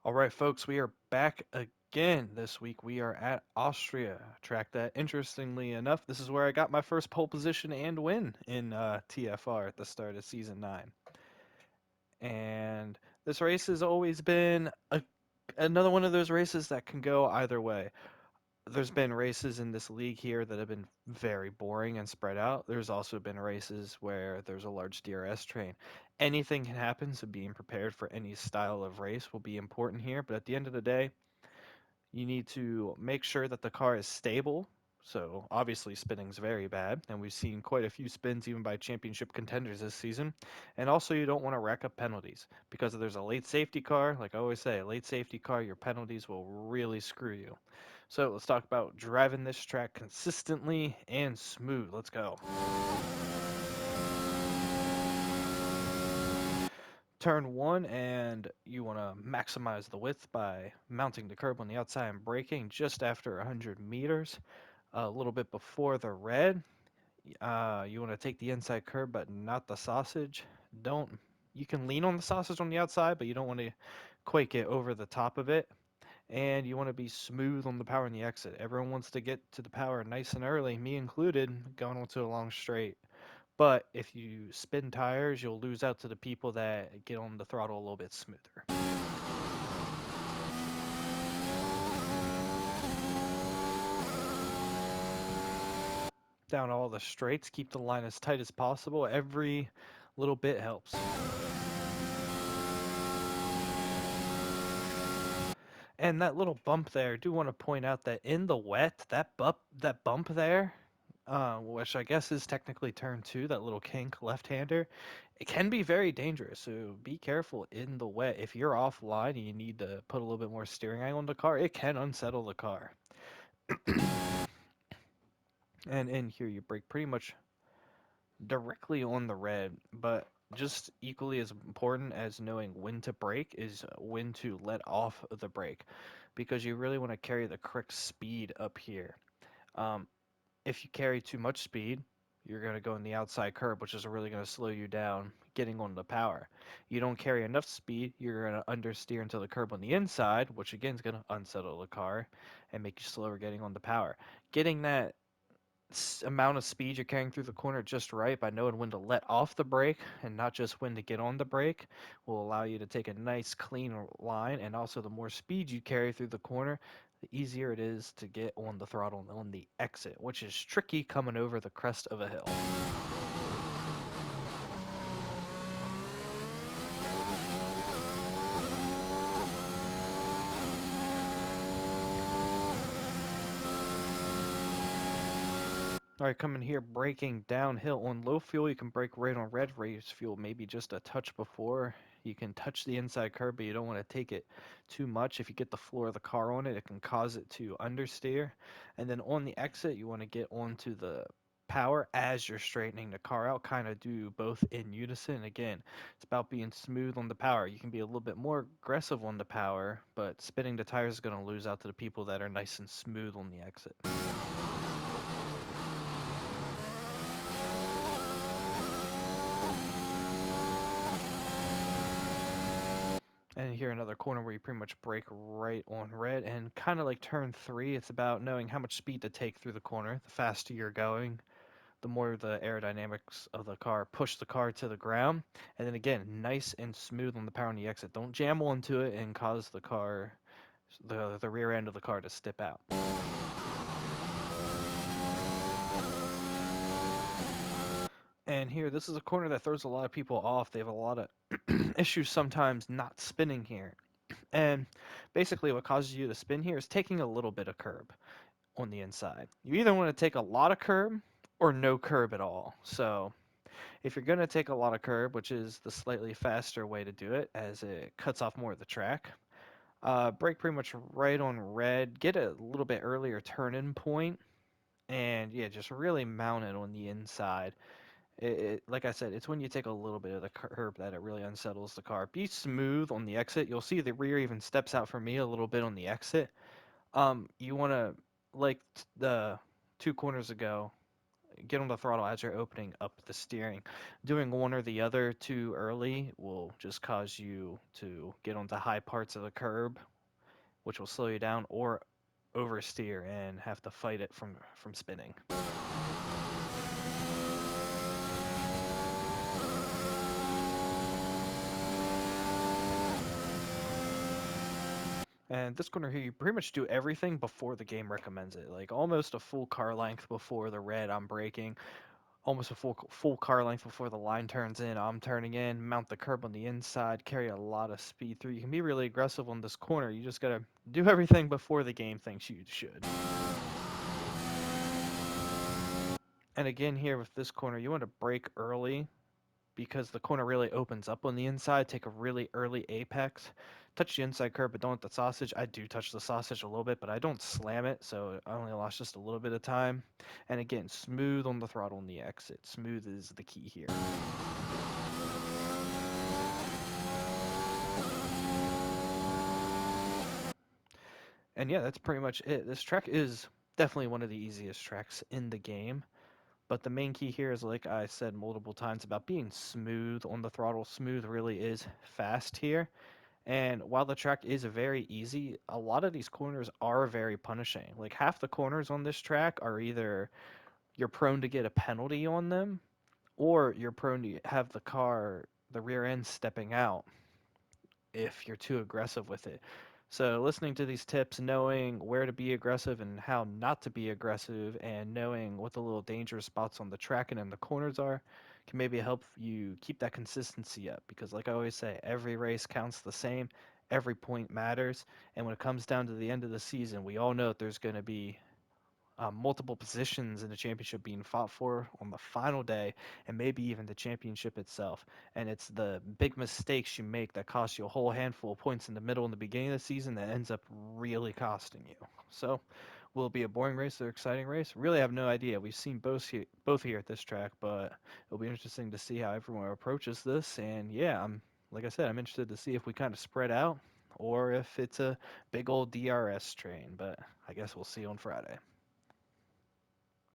All right, folks, we are back again. This week we are at Austria, a track that, interestingly enough, this is where I got my first pole position and win in TFR at the start of season 9. And this race has always been another one of those races that can go either way. There's been races in this league here that have been very boring and spread out. There's also been races where there's a large DRS train. Anything can happen, so being prepared for any style of race will be important here. But at the end of the day, you need to make sure that the car is stable. So obviously spinning's very bad, and we've seen quite a few spins even by championship contenders this season. And also you don't want to rack up penalties because if there's a late safety car, like I always say, a late safety car, your penalties will really screw you. So let's talk about driving this track consistently and smooth. Let's go. Turn one, and you want to maximize the width by mounting the curb on the outside and braking just after 100 meters. A little bit before the red. You want to take the inside curb, but not the sausage. Don't. You can lean on the sausage on the outside, but you don't want to quite get over the top of it. And you want to be smooth on the power and the exit. Everyone wants to get to the power nice and early, me included, going onto a long straight. But if you spin tires, you'll lose out to the people that get on the throttle a little bit smoother. Down all the straights, keep the line as tight as possible. Every little bit helps. And that little bump there, I do want to point out that in the wet, that bump there, which I guess is technically turn two, that little kink left-hander, it can be very dangerous. So be careful in the wet. If you're offline and you need to put a little bit more steering angle on the car, it can unsettle the car. And in here, you brake pretty much directly on the red, but just equally as important as knowing when to brake is when to let off the brake, because you really want to carry the correct speed up here. Um, if you carry too much speed, you're going to go in the outside curb, which is really going to slow you down getting on the power. You don't carry enough speed, you're going to understeer into the curb on the inside, which again is going to unsettle the car and make you slower getting on the power. Getting that amount of speed you're carrying through the corner just right by knowing when to let off the brake and not just when to get on the brake will allow you to take a nice clean line. And also the more speed you carry through the corner, the easier it is to get on the throttle on the exit, which is tricky coming over the crest of a hill. All right, coming here, braking downhill on low fuel. You can brake right on red. Raise fuel maybe just a touch before. You can touch the inside curb, but you don't want to take it too much. If you get the floor of the car on it, it can cause it to understeer. And then on the exit, you want to get onto the power as you're straightening the car out. Kind of do both in unison. Again, it's about being smooth on the power. You can be a little bit more aggressive on the power, but spinning the tires is going to lose out to the people that are nice and smooth on the exit. And here another corner where you pretty much brake right on red, and kind of like turn three, it's about knowing how much speed to take through the corner. The faster you're going, the more the aerodynamics of the car push the car to the ground. And then again, nice and smooth on the power on the exit. Don't jam onto it and cause the car, the rear end of the car to step out. And here, this is a corner that throws a lot of people off. They have a lot of issues sometimes not spinning here. And basically, what causes you to spin here is taking a little bit of curb on the inside. You either want to take a lot of curb or no curb at all. So if you're going to take a lot of curb, which is the slightly faster way to do it as it cuts off more of the track, brake pretty much right on red, get a little bit earlier turn-in point, and yeah, just really mount it on the inside. Like I said, it's when you take a little bit of the curb that it really unsettles the car. Be smooth on the exit. You'll see the rear even steps out for me a little bit on the exit. You want to, like the two corners ago, get on the throttle as you're opening up the steering. Doing one or the other too early will just cause you to get onto high parts of the curb, which will slow you down, or oversteer and have to fight it from spinning. And this corner here, you pretty much do everything before the game recommends it. Like almost a full car length before the red, I'm braking. Almost a full car length before the line turns in, I'm turning in. Mount the curb on the inside. Carry a lot of speed through. You can be really aggressive on this corner. You just gotta do everything before the game thinks you should. And again, here with this corner, you want to brake early because the corner really opens up on the inside. Take a really early apex. Touch the inside curb, but don't hit the sausage. I do touch the sausage a little bit, but I don't slam it, so I only lost just a little bit of time. And again, smooth on the throttle on the exit. Smooth is the key here. And yeah, that's pretty much it. This track is definitely one of the easiest tracks in the game. But the main key here is, like I said multiple times, about being smooth on the throttle. Smooth really is fast here. And while the track is very easy, a lot of these corners are very punishing. Like half the corners on this track are either you're prone to get a penalty on them, or you're prone to have the rear end stepping out if you're too aggressive with it. So listening to these tips, knowing where to be aggressive and how not to be aggressive, and knowing what the little dangerous spots on the track and in the corners are, can maybe help you keep that consistency up. Because like I always say, every race counts the same, every point matters, and when it comes down to the end of the season, we all know that there's going to be multiple positions in the championship being fought for on the final day, and maybe even the championship itself. And it's the big mistakes you make that cost you a whole handful of points in the middle and the beginning of the season that ends up really costing you. So, will it be a boring race or exciting race? Really have no idea. We've seen both here at this track, but it'll be interesting to see how everyone approaches this. And yeah, like I said, I'm interested to see if we kind of spread out or if it's a big old DRS train. But I guess we'll see on Friday.